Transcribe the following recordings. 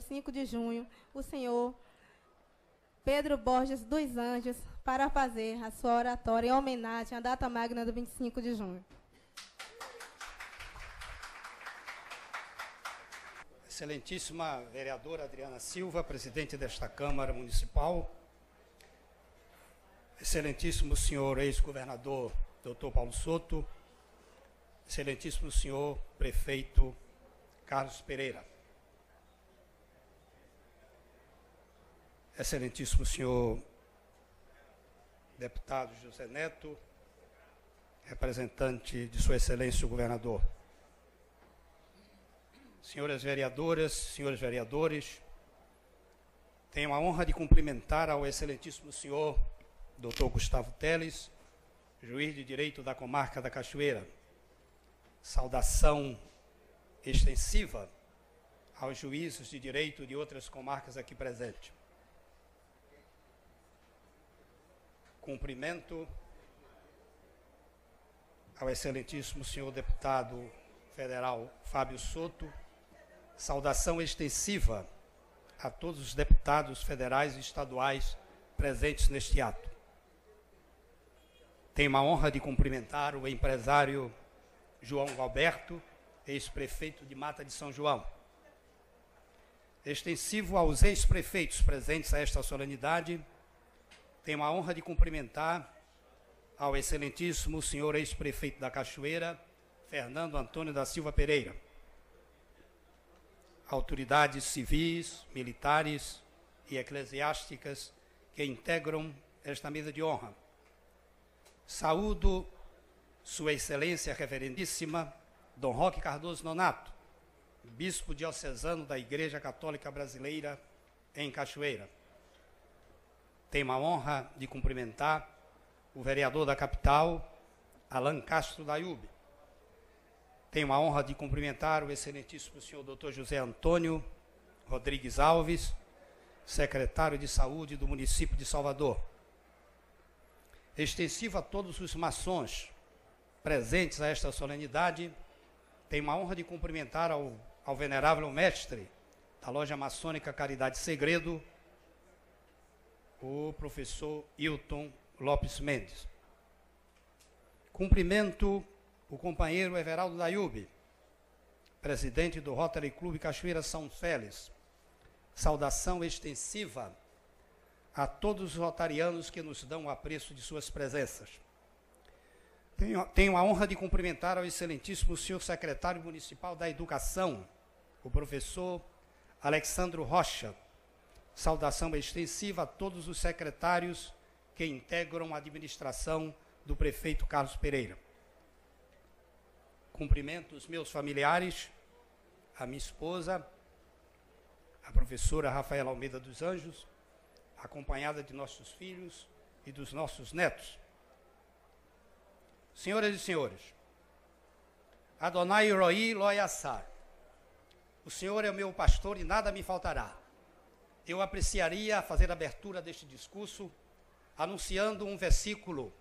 25 de junho, o senhor Pedro Borges dos Anjos, para fazer a sua oratória em homenagem à data magna do 25 de junho. Excelentíssima vereadora Adriana Silva, presidente desta Câmara Municipal, excelentíssimo senhor ex-governador Dr. Paulo Soto, excelentíssimo senhor prefeito Carlos Pereira, excelentíssimo senhor deputado José Neto, representante de sua excelência o governador, senhoras vereadoras, senhores vereadores, tenho a honra de cumprimentar ao excelentíssimo senhor Dr. Gustavo Teles, juiz de direito da comarca da Cachoeira. Saudação extensiva aos juízes de direito de outras comarcas aqui presentes. Cumprimento ao excelentíssimo senhor deputado federal Fábio Soto. Saudação extensiva a todos os deputados federais e estaduais presentes neste ato. Tenho a honra de cumprimentar o empresário João Alberto, ex-prefeito de Mata de São João. Extensivo aos ex-prefeitos presentes a esta solenidade, tenho a honra de cumprimentar ao excelentíssimo senhor ex-prefeito da Cachoeira, Fernando Antônio da Silva Pereira, autoridades civis, militares e eclesiásticas que integram esta mesa de honra. Saúdo Sua Excelência Reverendíssima Dom Roque Cardoso Nonato, bispo diocesano da Igreja Católica Brasileira em Cachoeira. Tenho a honra de cumprimentar o vereador da capital, Alan Castro Dayub. Tenho a honra de cumprimentar o excelentíssimo senhor Dr. José Antônio Rodrigues Alves, secretário de Saúde do município de Salvador. Extensivo a todos os maçons presentes a esta solenidade, tenho a honra de cumprimentar ao venerável mestre da loja maçônica Caridade Segredo, o professor Hilton Lopes Mendes. Cumprimento o companheiro Everaldo Dayub, presidente do Rotary Clube Cachoeira São Félix. Saudação extensiva a todos os rotarianos que nos dão o apreço de suas presenças. Tenho a honra de cumprimentar ao excelentíssimo senhor secretário municipal da Educação, o professor Alexandro Rocha. Saudação extensiva a todos os secretários que integram a administração do prefeito Carlos Pereira. Cumprimento os meus familiares, a minha esposa, a professora Rafaela Almeida dos Anjos, acompanhada de nossos filhos e dos nossos netos. Senhoras e senhores, Adonai Roi Loyassar, o Senhor é o meu pastor e nada me faltará. Eu apreciaria fazer a abertura deste discurso anunciando um versículo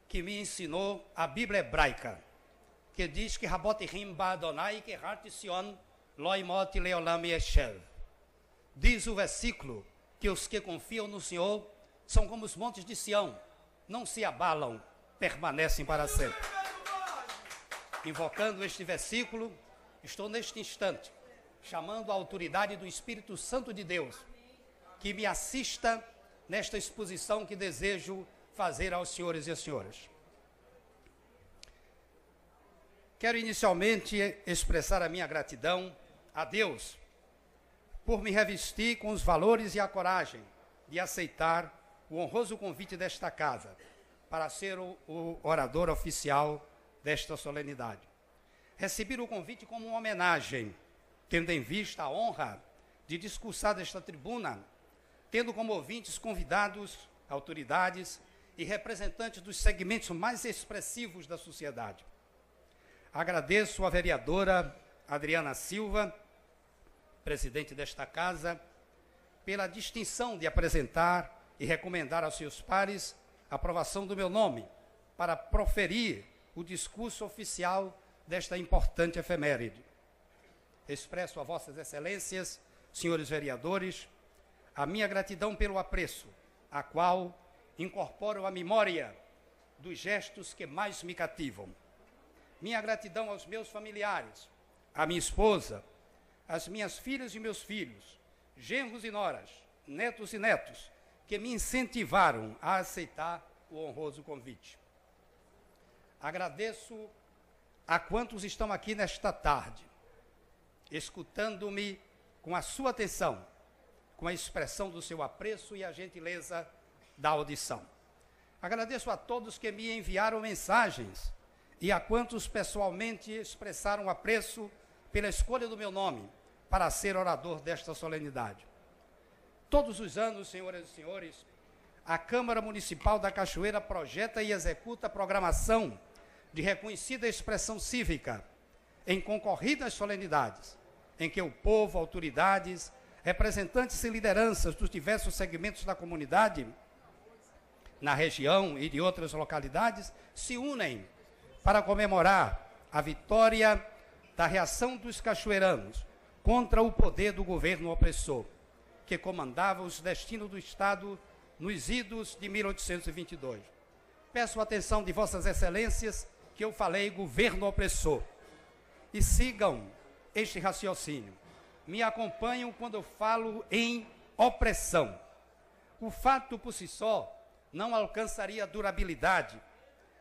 que me ensinou a Bíblia hebraica, que diz que Rabot Rimba Adonai que Hart Sion Loimot Leolam Yeshev. Diz o versículo que os que confiam no Senhor são como os montes de Sião, não se abalam, permanecem para sempre. Invocando este versículo, estou neste instante chamando a autoridade do Espírito Santo de Deus que me assista nesta exposição que desejo fazer aos senhores e às senhoras. Quero inicialmente expressar a minha gratidão a Deus por me revestir com os valores e a coragem de aceitar o honroso convite desta casa para ser o orador oficial desta solenidade. Recebi o convite como uma homenagem, tendo em vista a honra de discursar desta tribuna, tendo como ouvintes convidados, autoridades e representantes dos segmentos mais expressivos da sociedade. Agradeço à vereadora Adriana Silva, presidente desta casa, pela distinção de apresentar e recomendar aos seus pares a aprovação do meu nome para proferir o discurso oficial desta importante efeméride. Expresso a vossas excelências senhores vereadores, a minha gratidão pelo apreço, a qual incorporo a memória dos gestos que mais me cativam. Minha gratidão aos meus familiares, à minha esposa, às minhas filhas e meus filhos, genros e noras, netos e netos, que me incentivaram a aceitar o honroso convite. Agradeço a quantos estão aqui nesta tarde, escutando-me com a sua atenção, com a expressão do seu apreço e a gentileza da audição. Agradeço a todos que me enviaram mensagens e a quantos pessoalmente expressaram apreço pela escolha do meu nome para ser orador desta solenidade. Todos os anos, senhoras e senhores, a Câmara Municipal da Cachoeira projeta e executa programação de reconhecida expressão cívica em concorridas solenidades, em que o povo, autoridades, representantes e lideranças dos diversos segmentos da comunidade, na região e de outras localidades, se unem para comemorar a vitória da reação dos cachoeiranos contra o poder do governo opressor, que comandava os destinos do Estado nos idos de 1822. Peço a atenção de vossas excelências que eu falei governo opressor. E sigam este raciocínio. Me acompanham quando eu falo em opressão. O fato por si só não alcançaria durabilidade,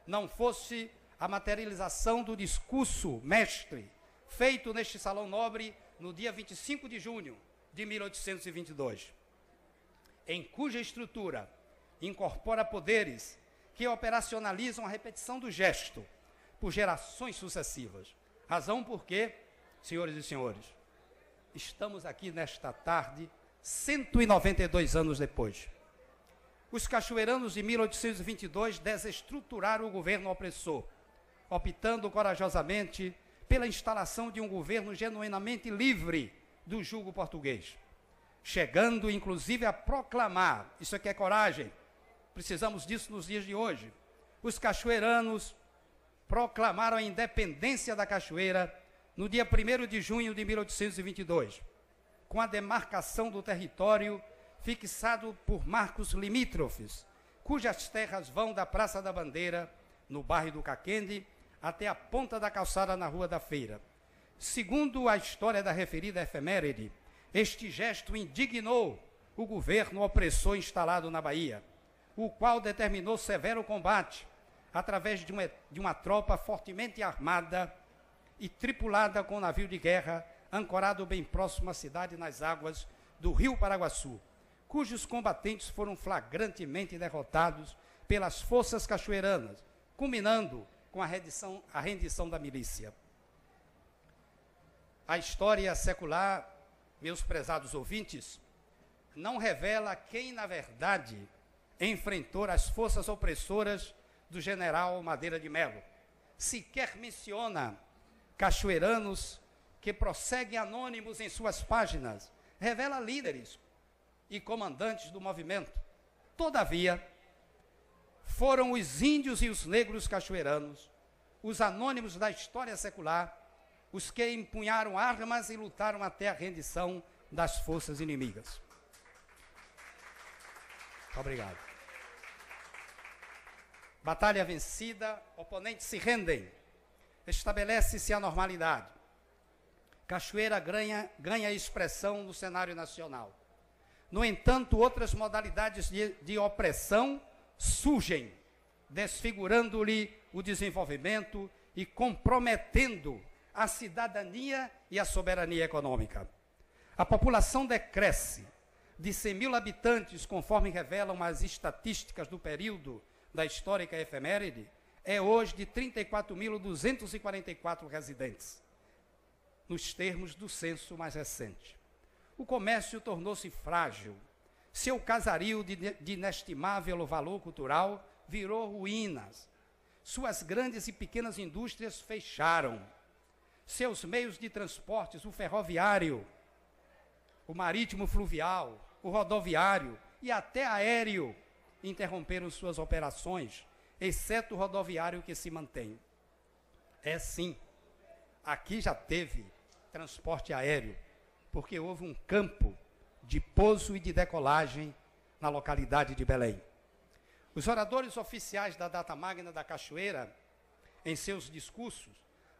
não fosse a materialização do discurso mestre, feito neste Salão Nobre no dia 25 de junho de 1822, em cuja estrutura incorpora poderes que operacionalizam a repetição do gesto por gerações sucessivas. Razão por que, senhores e senhores, estamos aqui nesta tarde, 192 anos depois. Os cachoeiranos de 1822 desestruturaram o governo opressor, optando corajosamente pela instalação de um governo genuinamente livre do jugo português, chegando inclusive a proclamar, isso aqui é coragem, precisamos disso nos dias de hoje, os cachoeiranos proclamaram a independência da Cachoeira no dia 1º de junho de 1822, com a demarcação do território fixado por marcos limítrofes, cujas terras vão da Praça da Bandeira, no bairro do Caquende, até a ponta da calçada na Rua da Feira. Segundo a história da referida efeméride, este gesto indignou o governo opressor instalado na Bahia, o qual determinou severo combate através de uma tropa fortemente armada e tripulada com navio de guerra, ancorado bem próximo à cidade nas águas do rio Paraguaçu, cujos combatentes foram flagrantemente derrotados pelas forças cachoeiranas, culminando com a rendição da milícia. A história secular, meus prezados ouvintes, não revela quem, na verdade, enfrentou as forças opressoras do general Madeira de Melo. Sequer menciona cachoeiranos que prosseguem anônimos em suas páginas, revela líderes e comandantes do movimento. Todavia, foram os índios e os negros cachoeiranos, os anônimos da história secular, os que empunharam armas e lutaram até a rendição das forças inimigas. Obrigado. Batalha vencida, oponentes se rendem, estabelece-se a normalidade. Cachoeira ganha expressão no cenário nacional. No entanto, outras modalidades de opressão surgem, desfigurando-lhe o desenvolvimento e comprometendo a cidadania e a soberania econômica. A população decresce de 100 mil habitantes, conforme revelam as estatísticas do período da histórica efeméride, é hoje de 34.244 residentes, nos termos do censo mais recente. O comércio tornou-se frágil. Seu casario de inestimável valor cultural virou ruínas. Suas grandes e pequenas indústrias fecharam. Seus meios de transportes, o ferroviário, o marítimo fluvial, o rodoviário e até aéreo, interromperam suas operações, exceto o rodoviário que se mantém. É sim, aqui já teve transporte aéreo, porque houve um campo de pouso e de decolagem na localidade de Belém. Os oradores oficiais da data magna da Cachoeira, em seus discursos,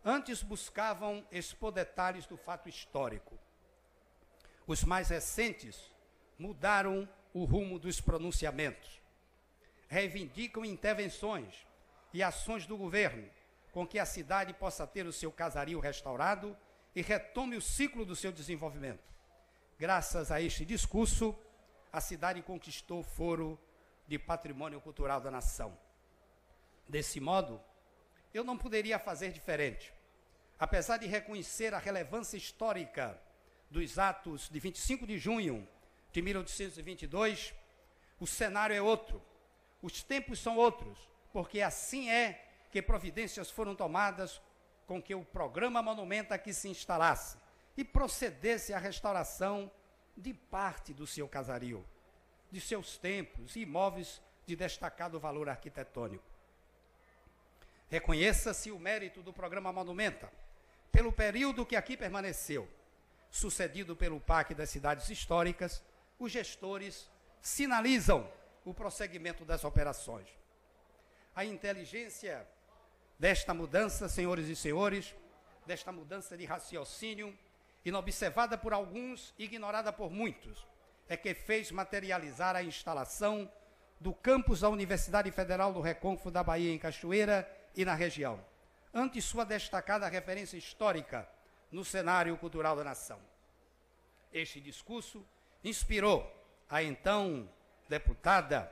antes buscavam expor detalhes do fato histórico. Os mais recentes mudaram o rumo dos pronunciamentos. Reivindicam intervenções e ações do governo com que a cidade possa ter o seu casario restaurado e retome o ciclo do seu desenvolvimento. Graças a este discurso, a cidade conquistou o foro de Patrimônio Cultural da Nação. Desse modo, eu não poderia fazer diferente. Apesar de reconhecer a relevância histórica dos atos de 25 de junho de 1822, o cenário é outro, os tempos são outros, porque assim é que providências foram tomadas com que o programa Monumenta aqui se instalasse e procedesse à restauração de parte do seu casario, de seus templos e imóveis de destacado valor arquitetônico. Reconheça-se o mérito do programa Monumenta, pelo período que aqui permaneceu. Sucedido pelo PAC das Cidades Históricas, os gestores sinalizam o prosseguimento das operações. A inteligência desta mudança, senhores e senhores, desta mudança de raciocínio, inobservada por alguns, ignorada por muitos, é que fez materializar a instalação do campus da Universidade Federal do Recôncavo da Bahia, em Cachoeira e na região, ante sua destacada referência histórica no cenário cultural da nação. Este discurso inspirou a então deputada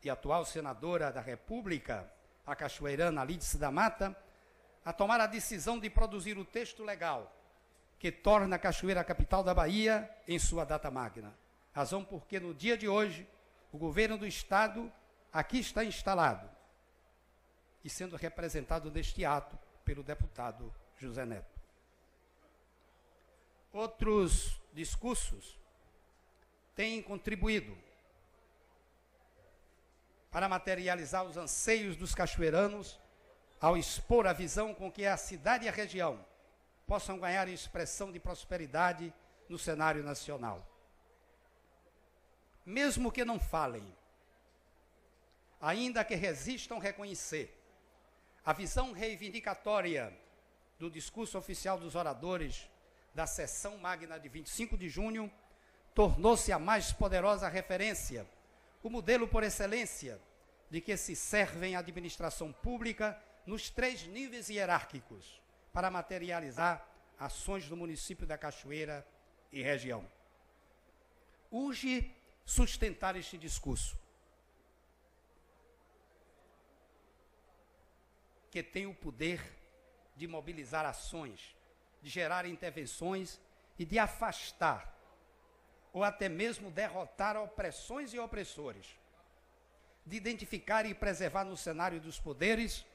e atual senadora da República, a cachoeirana Lídice da Mata, a tomar a decisão de produzir o texto legal que torna a Cachoeira a capital da Bahia em sua data magna. Razão porque no dia de hoje o governo do Estado aqui está instalado e sendo representado neste ato pelo deputado José Neto. Outros discursos têm contribuído para materializar os anseios dos cachoeiranos ao expor a visão com que a cidade e a região possam ganhar expressão de prosperidade no cenário nacional. Mesmo que não falem, ainda que resistam reconhecer a visão reivindicatória do discurso oficial dos oradores da sessão magna de 25 de junho, tornou-se a mais poderosa referência, o modelo por excelência de que se servem a administração pública nos 3 níveis hierárquicos para materializar ações do município da Cachoeira e região. Urge sustentar este discurso, que tem o poder de mobilizar ações, de gerar intervenções e de afastar ou até mesmo derrotar opressões e opressores, de identificar e preservar no cenário dos poderes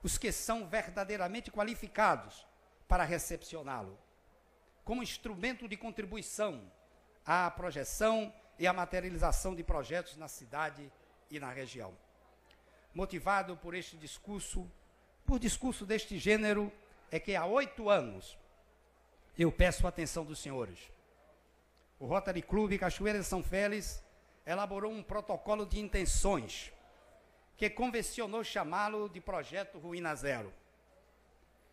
os que são verdadeiramente qualificados para recepcioná-lo, como instrumento de contribuição à projeção e à materialização de projetos na cidade e na região. Motivado por este discurso, por discurso deste gênero, é que há 8 anos eu peço a atenção dos senhores. O Rotary Clube Cachoeira de São Félix elaborou um protocolo de intenções que convencionou chamá-lo de Projeto Ruína Zero,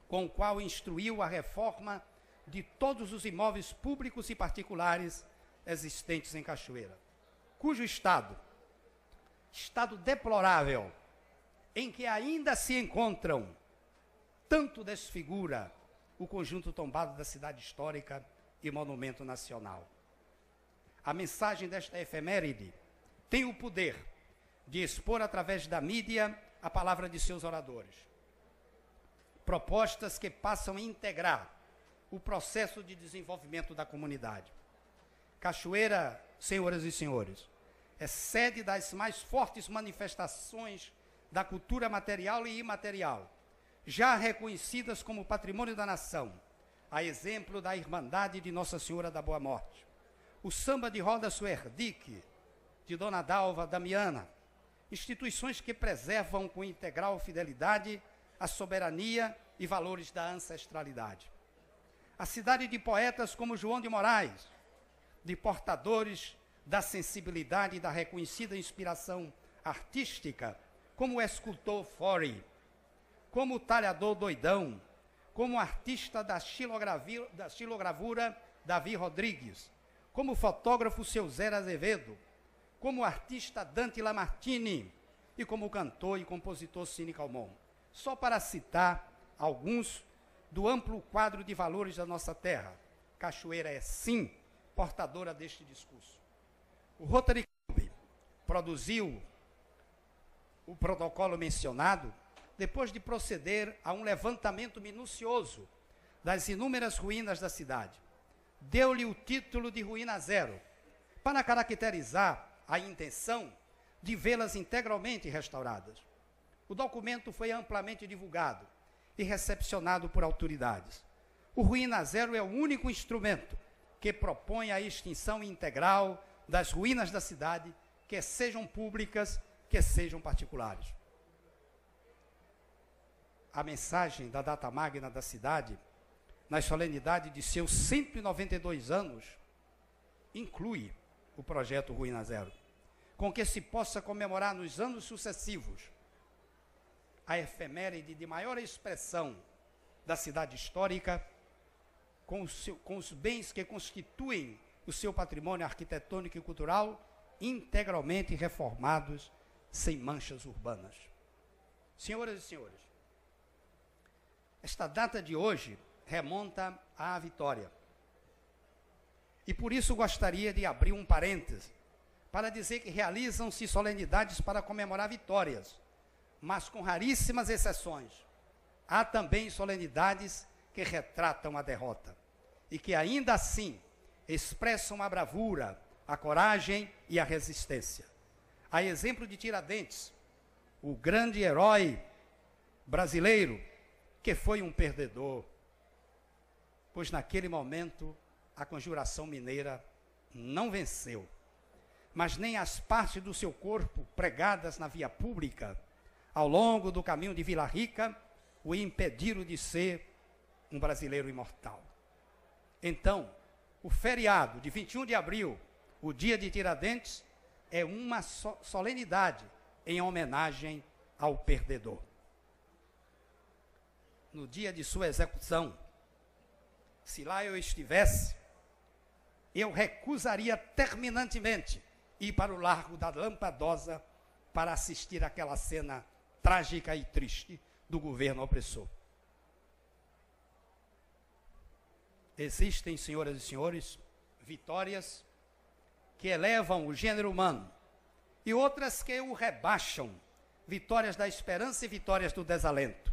com o qual instruiu a reforma de todos os imóveis públicos e particulares existentes em Cachoeira, cujo estado deplorável, em que ainda se encontram, tanto desfigura o conjunto tombado da cidade histórica e monumento nacional. A mensagem desta efeméride tem o poder de expor através da mídia a palavra de seus oradores. Propostas que passam a integrar o processo de desenvolvimento da comunidade. Cachoeira, senhoras e senhores, é sede das mais fortes manifestações da cultura material e imaterial, já reconhecidas como patrimônio da nação, a exemplo da Irmandade de Nossa Senhora da Boa Morte, o samba de roda Suerdique, de Dona Dalva Damiana, instituições que preservam com integral fidelidade a soberania e valores da ancestralidade. A cidade de poetas como João de Moraes, de portadores da sensibilidade e da reconhecida inspiração artística, como o escultor Forey, como o talhador Doidão, como o artista da xilogravura Davi Rodrigues, como o fotógrafo Seu Zé Azevedo, como o artista Dante Lamartine e como o cantor e compositor Cine Calmon. Só para citar alguns do amplo quadro de valores da nossa terra. Cachoeira é, sim, portadora deste discurso. O Rotary Club produziu o protocolo mencionado depois de proceder a um levantamento minucioso das inúmeras ruínas da cidade. Deu-lhe o título de Ruína Zero, para caracterizar a intenção de vê-las integralmente restauradas. O documento foi amplamente divulgado e recepcionado por autoridades. O Ruína Zero é o único instrumento que propõe a extinção integral das ruínas da cidade, quer sejam públicas, quer sejam particulares. A mensagem da data magna da cidade, na solenidade de seus 192 anos, inclui o projeto Ruína Zero, com que se possa comemorar nos anos sucessivos a efeméride de maior expressão da cidade histórica, com os bens que constituem o seu patrimônio arquitetônico e cultural, integralmente reformados, sem manchas urbanas. Senhoras e senhores, esta data de hoje remonta à vitória. E por isso gostaria de abrir um parêntese para dizer que realizam-se solenidades para comemorar vitórias, mas com raríssimas exceções. Há também solenidades que retratam a derrota e que ainda assim expressam a bravura, a coragem e a resistência. A exemplo de Tiradentes, o grande herói brasileiro, que foi um perdedor, pois naquele momento a Conjuração Mineira não venceu, mas nem as partes do seu corpo pregadas na via pública, ao longo do caminho de Vila Rica, o impediram de ser um brasileiro imortal. Então, o feriado de 21 de abril, o dia de Tiradentes, é uma solenidade em homenagem ao perdedor. No dia de sua execução, se lá eu estivesse, eu recusaria terminantemente ir para o Largo da Lampadosa para assistir àquela cena trágica e triste do governo opressor. Existem, senhoras e senhores, vitórias que elevam o gênero humano e outras que o rebaixam, vitórias da esperança e vitórias do desalento.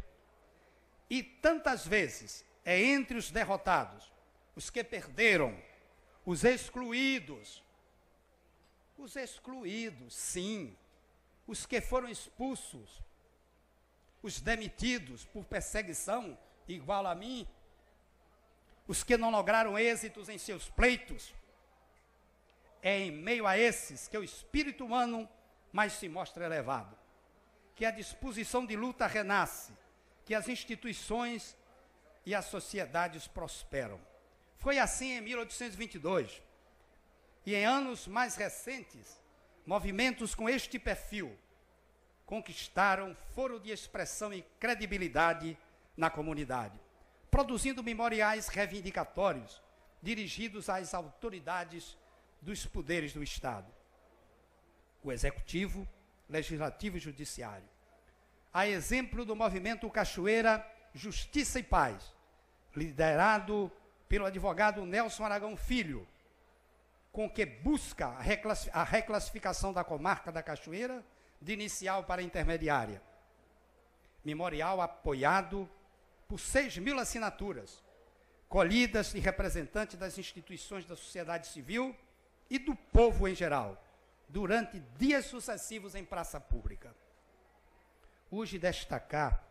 E tantas vezes é entre os derrotados, os que perderam, os excluídos, sim, os que foram expulsos, os demitidos por perseguição igual a mim, os que não lograram êxitos em seus pleitos. É em meio a esses que o espírito humano mais se mostra elevado, que a disposição de luta renasce, que as instituições e as sociedades prosperam. Foi assim em 1822. E em anos mais recentes, movimentos com este perfil conquistaram foro de expressão e credibilidade na comunidade, produzindo memoriais reivindicatórios dirigidos às autoridades dos poderes do Estado, o Executivo, Legislativo e Judiciário. A exemplo do movimento Cachoeira, Justiça e Paz, liderado pelo advogado Nelson Aragão Filho, com que busca a reclassificação da comarca da Cachoeira de inicial para intermediária. Memorial apoiado por 6.000 assinaturas, colhidas de representantes das instituições da sociedade civil e do povo em geral, durante dias sucessivos em praça pública. Urge destacar,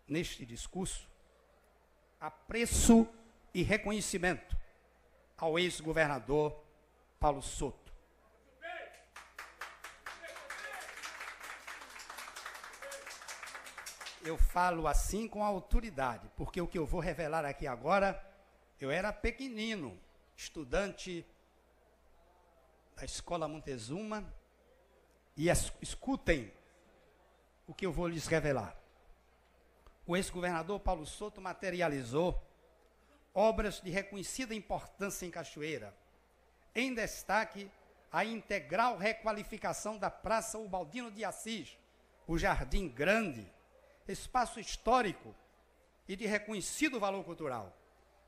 neste discurso, apreço e reconhecimento ao ex-governador Paulo Soto. eu falo assim com autoridade, porque o que eu vou revelar aqui agora, eu era pequenino, estudante da Escola Montezuma, e escutem o que eu vou lhes revelar. O ex-governador Paulo Souto materializou obras de reconhecida importância em Cachoeira, em destaque a integral requalificação da Praça Ubaldino de Assis, o Jardim Grande, espaço histórico e de reconhecido valor cultural,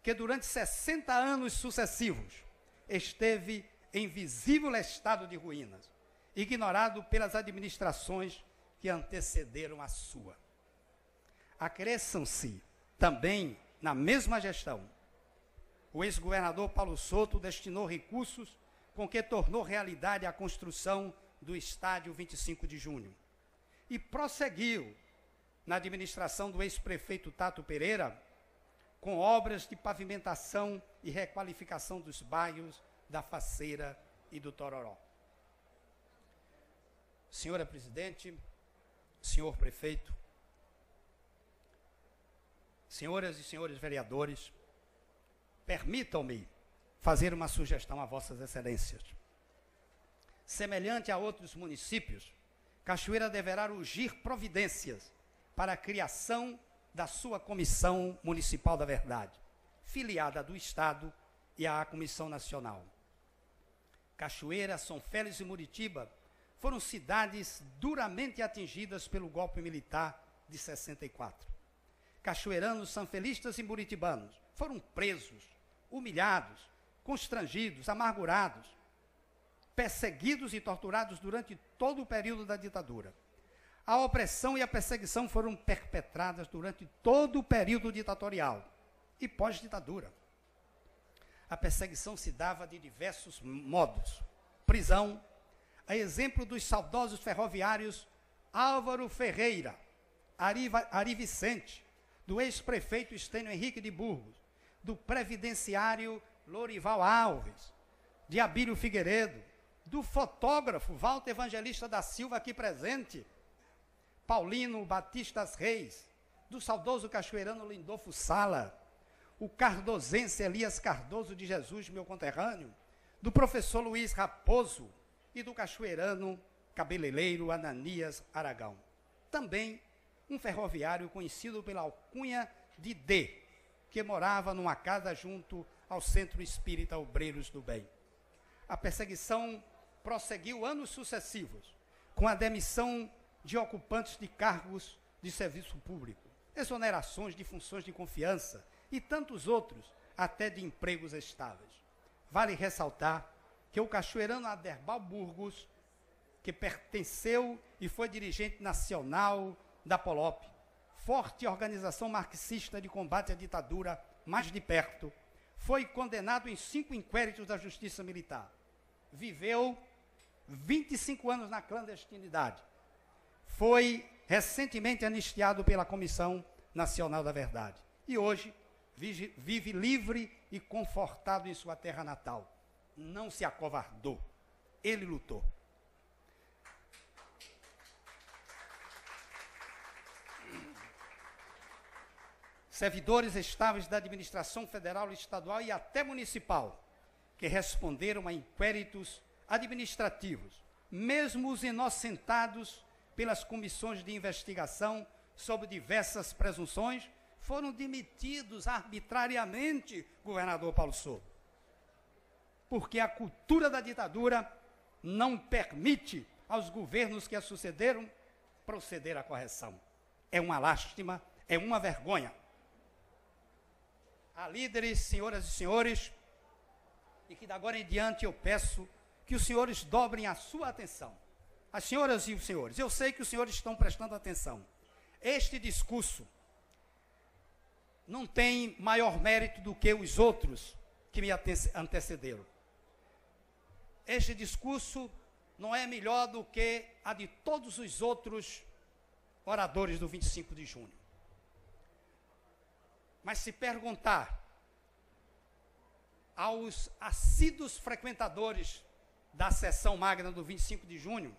que durante 60 anos sucessivos esteve em visível estado de ruínas, ignorado pelas administrações que antecederam a sua. Acresçam-se também, na mesma gestão, o ex-governador Paulo Souto destinou recursos com que tornou realidade a construção do estádio 25 de junho e prosseguiu na administração do ex-prefeito Tato Pereira com obras de pavimentação e requalificação dos bairros da Faceira e do Tororó. Senhora presidente, senhor prefeito, senhoras e senhores vereadores, permitam-me fazer uma sugestão a vossas excelências. Semelhante a outros municípios, Cachoeira deverá urgir providências para a criação da sua Comissão Municipal da Verdade, filiada do Estado e à Comissão Nacional. Cachoeira, São Félix e Muritiba foram cidades duramente atingidas pelo golpe militar de 64. Cachoeiranos, sanfelistas e muritibanos foram presos, humilhados, constrangidos, amargurados, perseguidos e torturados durante todo o período da ditadura. A opressão e a perseguição foram perpetradas durante todo o período ditatorial e pós-ditadura. A perseguição se dava de diversos modos. Prisão, a exemplo dos saudosos ferroviários Álvaro Ferreira, Ari Vicente, do ex-prefeito Estênio Henrique de Burgos, do previdenciário Lorival Alves, de Abílio Figueiredo, do fotógrafo Walter Evangelista da Silva, aqui presente, Paulino Batistas Reis, do saudoso cachoeirano Lindolfo Sala, o cardosense Elias Cardoso de Jesus, meu conterrâneo, do professor Luiz Raposo e do cachoeirano cabeleireiro Ananias Aragão. Também um ferroviário conhecido pela alcunha de D, que morava numa casa junto ao Centro Espírita Obreiros do Bem. A perseguição prosseguiu anos sucessivos, com a demissão de ocupantes de cargos de serviço público, exonerações de funções de confiança e tantos outros, até de empregos estáveis. Vale ressaltar que o cachoeirano Aderbal Burgos, que pertenceu e foi dirigente nacional da POLOP, forte organização marxista de combate à ditadura mais de perto, foi condenado em 5 inquéritos da Justiça Militar. Viveu 25 anos na clandestinidade. Foi recentemente anistiado pela Comissão Nacional da Verdade. E hoje vive livre e confortado em sua terra natal. Não se acovardou. Ele lutou. Servidores estáveis da administração federal, estadual e até municipal, que responderam a inquéritos administrativos, mesmo os inocentados pelas comissões de investigação sob diversas presunções, foram demitidos arbitrariamente, governador Paulo Souto. Porque a cultura da ditadura não permite aos governos que a sucederam proceder à correção. É uma lástima, é uma vergonha. A líderes, senhoras e senhores, e que de agora em diante eu peço que os senhores dobrem a sua atenção. As senhoras e os senhores, eu sei que os senhores estão prestando atenção. Este discurso não tem maior mérito do que os outros que me antecederam. Este discurso não é melhor do que a de todos os outros oradores do 25 de junho. Mas se perguntar aos assíduos frequentadores da sessão magna do 25 de junho,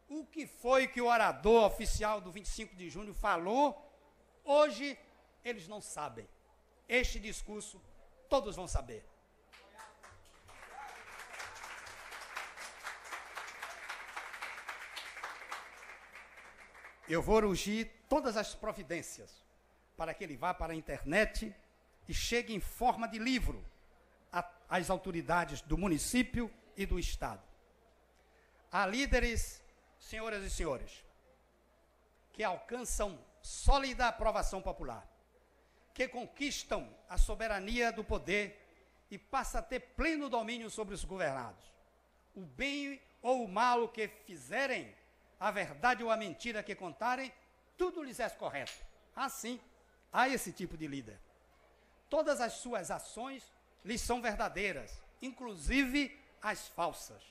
o que foi que o orador oficial do 25 de junho falou, hoje eles não sabem. Este discurso todos vão saber. Eu vou urgir todas as providências para que ele vá para a internet e chegue em forma de livro às autoridades do município e do Estado. Há líderes, senhoras e senhores, que alcançam sólida aprovação popular, que conquistam a soberania do poder e passam a ter pleno domínio sobre os governados. O bem ou o mal que fizerem, a verdade ou a mentira que contarem, tudo lhes é correto. Assim, há esse tipo de líder. Todas as suas ações lhes são verdadeiras, inclusive as falsas.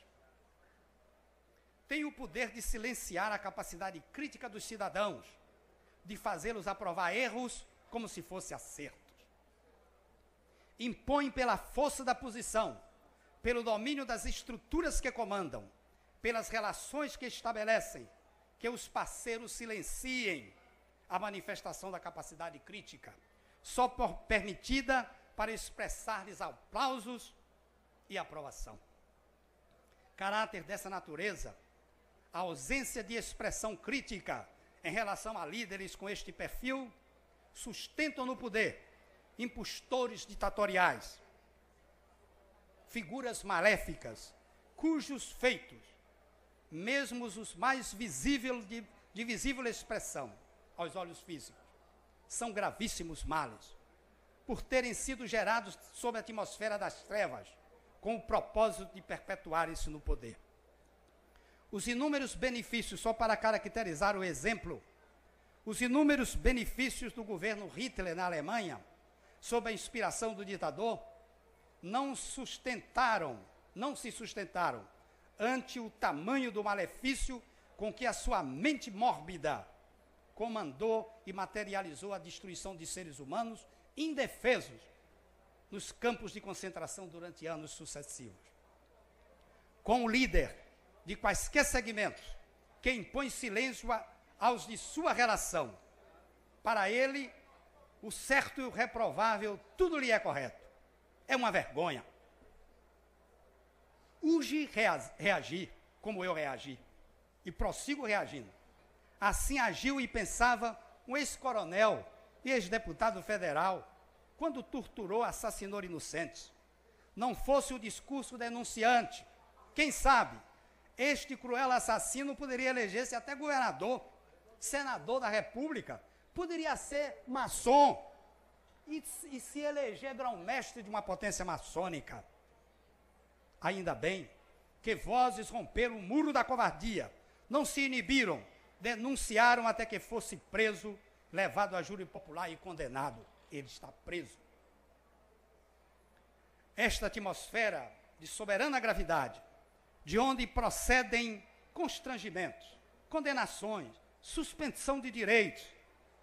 Tem o poder de silenciar a capacidade crítica dos cidadãos, de fazê-los aprovar erros como se fossem acertos. Impõe pela força da posição, pelo domínio das estruturas que comandam, pelas relações que estabelecem, que os parceiros silenciem a manifestação da capacidade crítica, só permitida para expressar-lhes aplausos e aprovação. Caráter dessa natureza, a ausência de expressão crítica em relação a líderes com este perfil, sustentam no poder impostores ditatoriais, figuras maléficas, cujos feitos, mesmo os mais visíveis de visível expressão aos olhos físicos, são gravíssimos males, por terem sido gerados sob a atmosfera das trevas, com o propósito de perpetuar isso no poder. Os inúmeros benefícios, só para caracterizar o exemplo, os inúmeros benefícios do governo Hitler na Alemanha, sob a inspiração do ditador, não se sustentaram ante o tamanho do malefício com que a sua mente mórbida comandou e materializou a destruição de seres humanos indefesos nos campos de concentração durante anos sucessivos. Com o líder de quaisquer segmentos que impõe silêncio aos de sua relação, para ele, o certo e o reprovável, tudo lhe é correto. É uma vergonha. Urge reagir, como eu reagi, e prossigo reagindo. Assim agiu e pensava um ex-coronel e ex-deputado federal, quando torturou e assassinou inocentes. Não fosse o discurso denunciante, quem sabe, este cruel assassino poderia eleger-se até governador, senador da República, poderia ser maçom e se eleger grão-mestre de uma potência maçônica. Ainda bem que vozes romperam o muro da covardia, não se inibiram, denunciaram até que fosse preso, levado a júri popular e condenado. Ele está preso. Esta atmosfera de soberana gravidade, de onde procedem constrangimentos, condenações, suspensão de direitos,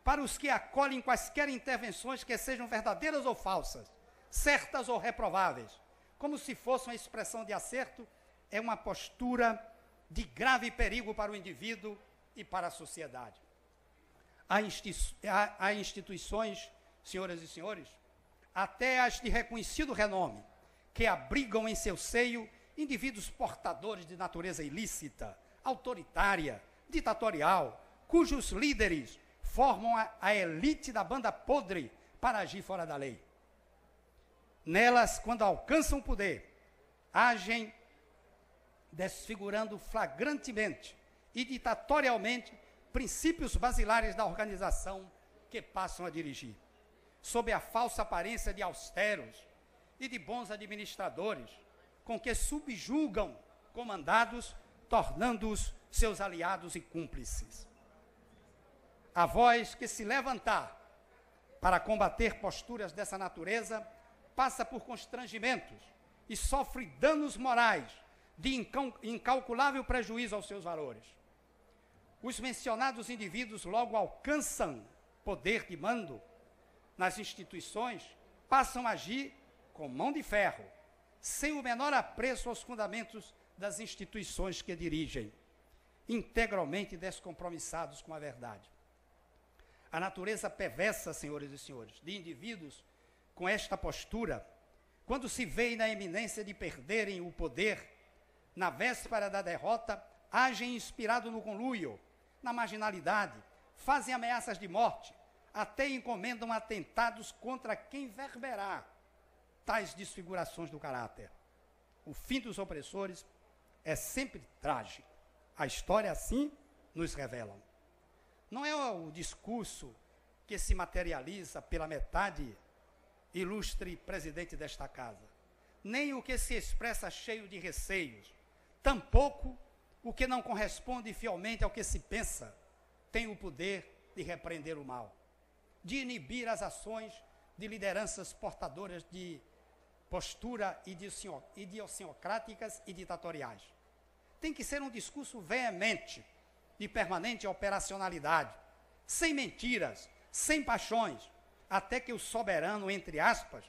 para os que acolhem quaisquer intervenções que sejam verdadeiras ou falsas, certas ou reprováveis, como se fosse uma expressão de acerto, é uma postura de grave perigo para o indivíduo e para a sociedade. Há instituições, senhoras e senhores, até as de reconhecido renome, que abrigam em seu seio indivíduos portadores de natureza ilícita, autoritária, ditatorial, cujos líderes formam a elite da banda podre para agir fora da lei. Nelas, quando alcançam o poder, agem desfigurando flagrantemente e ditatorialmente princípios basilares da organização que passam a dirigir, sob a falsa aparência de austeros e de bons administradores, com que subjugam comandados, tornando-os seus aliados e cúmplices. A voz que se levantar para combater posturas dessa natureza passa por constrangimentos e sofre danos morais de incalculável prejuízo aos seus valores. Os mencionados indivíduos logo alcançam poder de mando nas instituições, passam a agir com mão de ferro, sem o menor apreço aos fundamentos das instituições que dirigem. integralmente descompromissados com a verdade. A natureza perversa, senhores e senhores, de indivíduos com esta postura, quando se veem na iminência de perderem o poder, na véspera da derrota, agem inspirado no conluio, na marginalidade, fazem ameaças de morte, até encomendam atentados contra quem verberá tais desfigurações do caráter. O fim dos opressores é sempre trágico. A história assim nos revela. Não é o discurso que se materializa pela metade ilustre presidente desta casa, nem o que se expressa cheio de receios, tampouco o que não corresponde fielmente ao que se pensa, tem o poder de repreender o mal, de inibir as ações de lideranças portadoras de postura idiosincráticas e ditatoriais. Tem que ser um discurso veemente, de permanente operacionalidade, sem mentiras, sem paixões, até que o soberano, entre aspas,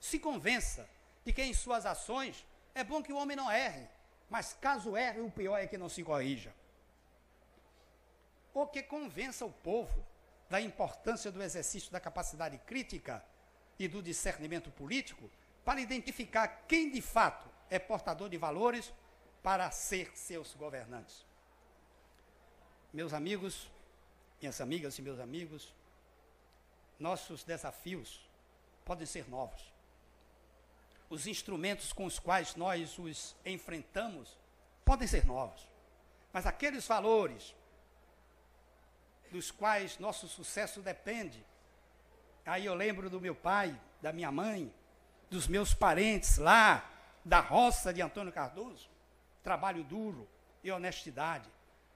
se convença de que em suas ações é bom que o homem não erre, mas caso erre, o pior é que não se corrija. Ou que convença o povo da importância do exercício da capacidade crítica e do discernimento político para identificar quem de fato é portador de valores para ser seus governantes. Meus amigos, minhas amigas e meus amigos, nossos desafios podem ser novos. Os instrumentos com os quais nós os enfrentamos podem ser novos. Mas aqueles valores dos quais nosso sucesso depende, aí eu lembro do meu pai, da minha mãe, dos meus parentes lá da roça de Antônio Cardoso, trabalho duro e honestidade,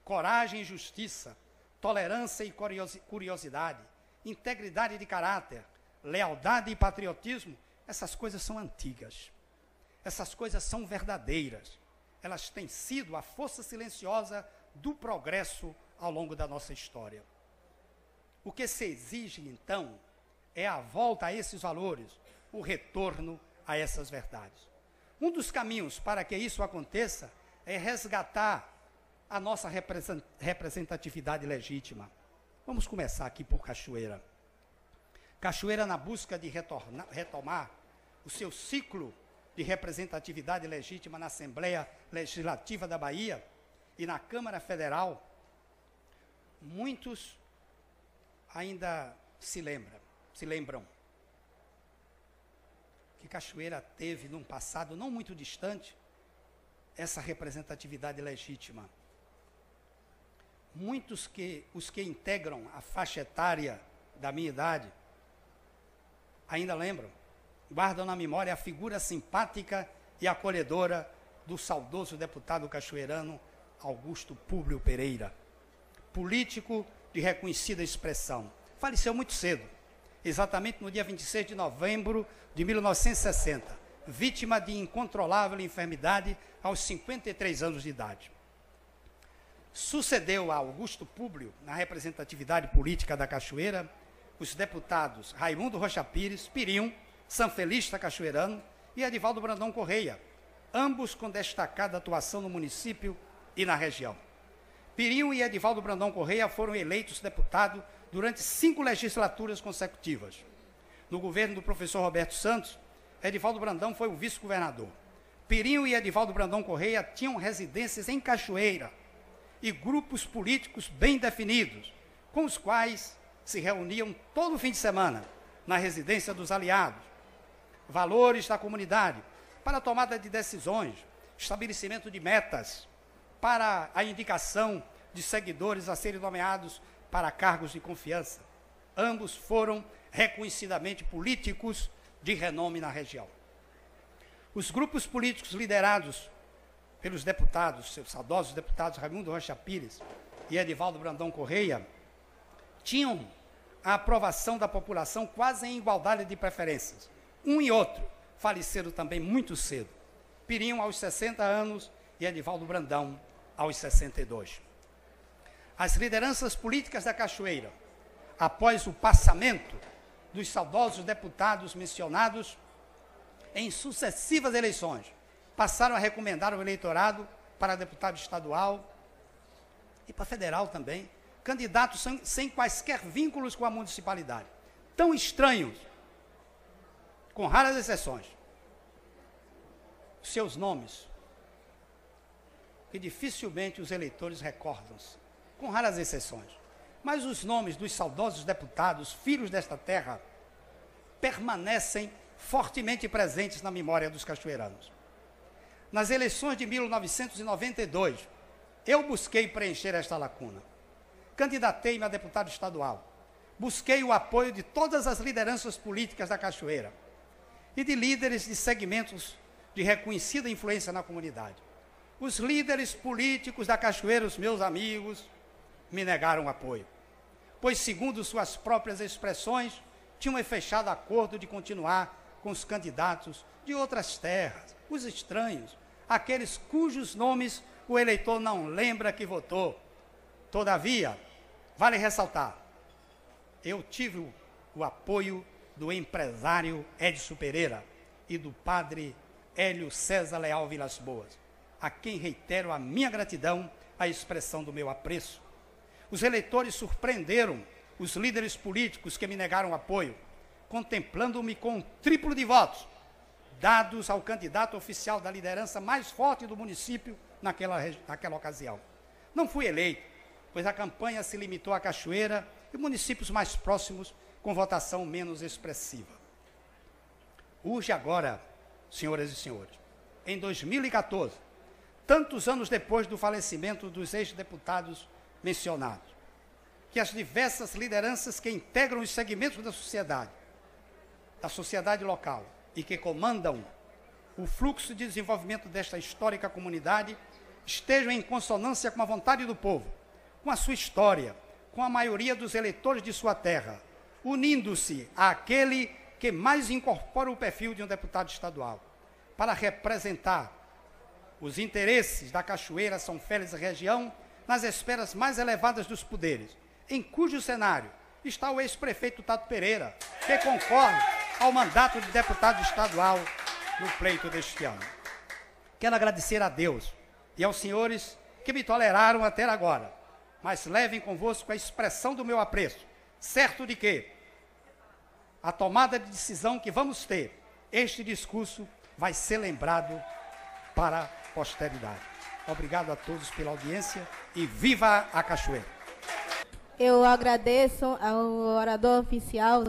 coragem e justiça, tolerância e curiosidade, integridade de caráter, lealdade e patriotismo, essas coisas são antigas. Essas coisas são verdadeiras. Elas têm sido a força silenciosa do progresso ao longo da nossa história. O que se exige, então, é a volta a esses valores, o retorno a essas verdades. Um dos caminhos para que isso aconteça é resgatar a nossa representatividade legítima. Vamos começar aqui por Cachoeira. Cachoeira, na busca de retomar o seu ciclo de representatividade legítima na Assembleia Legislativa da Bahia e na Câmara Federal, muitos ainda se lembram que Cachoeira teve, num passado não muito distante, essa representatividade legítima. Muitos os que integram a faixa etária da minha idade ainda lembram, guardam na memória a figura simpática e acolhedora do saudoso deputado cachoeirano Augusto Públio Pereira, político de reconhecida expressão. Faleceu muito cedo, exatamente no dia 26 de novembro de 1960, vítima de incontrolável enfermidade aos 53 anos de idade. Sucedeu a Augusto Públio, na representatividade política da Cachoeira, os deputados Raimundo Rocha Pires, Pirinho, sanfelista cachoeirano, e Edivaldo Brandão Correia, ambos com destacada atuação no município e na região. Pirinho e Edivaldo Brandão Correia foram eleitos deputados durante 5 legislaturas consecutivas. No governo do professor Roberto Santos, Edivaldo Brandão foi o vice-governador. Pirinho e Edivaldo Brandão Correia tinham residências em Cachoeira e grupos políticos bem definidos, com os quais se reuniam todo fim de semana na residência dos aliados. Valores da comunidade para a tomada de decisões, estabelecimento de metas, para a indicação de seguidores a serem nomeados para cargos de confiança. Ambos foram reconhecidamente políticos de renome na região. Os grupos políticos liderados pelos deputados, seus saudosos deputados Raimundo Rocha Pires e Edivaldo Brandão Correia, tinham a aprovação da população quase em igualdade de preferências. Um e outro faleceram também muito cedo. Pirinho aos 60 anos e Edivaldo Brandão aos 62. As lideranças políticas da Cachoeira, após o passamento dos saudosos deputados mencionados em sucessivas eleições, passaram a recomendar ao eleitorado para deputado estadual, e para federal também, candidatos sem quaisquer vínculos com a municipalidade. Tão estranhos, com raras exceções. Seus nomes, que dificilmente os eleitores recordam-se, com raras exceções. Mas os nomes dos saudosos deputados, filhos desta terra, permanecem fortemente presentes na memória dos cachoeiranos. Nas eleições de 1992, eu busquei preencher esta lacuna. Candidatei-me a deputado estadual. Busquei o apoio de todas as lideranças políticas da Cachoeira e de líderes de segmentos de reconhecida influência na comunidade. Os líderes políticos da Cachoeira, os meus amigos, me negaram apoio, pois, segundo suas próprias expressões, tinham fechado acordo de continuar com os candidatos de outras terras, os estranhos, aqueles cujos nomes o eleitor não lembra que votou. Todavia, vale ressaltar, eu tive o apoio do empresário Edson Pereira e do padre Hélio César Leal Vilas Boas, a quem reitero a minha gratidão, a expressão do meu apreço. Os eleitores surpreenderam os líderes políticos que me negaram apoio, contemplando-me com um triplo de votos, dados ao candidato oficial da liderança mais forte do município naquela ocasião. Não fui eleito, pois a campanha se limitou à Cachoeira e municípios mais próximos, com votação menos expressiva. Urge agora, senhoras e senhores, em 2014, tantos anos depois do falecimento dos ex-deputados mencionados, que as diversas lideranças que integram os segmentos da sociedade local e que comandam o fluxo de desenvolvimento desta histórica comunidade estejam em consonância com a vontade do povo, com a sua história, com a maioria dos eleitores de sua terra, unindo-se àquele que mais incorpora o perfil de um deputado estadual, para representar os interesses da Cachoeira, São Félix e região nas esferas mais elevadas dos poderes, em cujo cenário está o ex-prefeito Tato Pereira, que concorre ao mandato de deputado estadual no pleito deste ano. Quero agradecer a Deus e aos senhores que me toleraram até agora, mas levem convosco a expressão do meu apreço, certo de que a tomada de decisão que vamos ter, este discurso vai ser lembrado para a posteridade. Obrigado a todos pela audiência e viva a Cachoeira! Eu agradeço ao orador oficial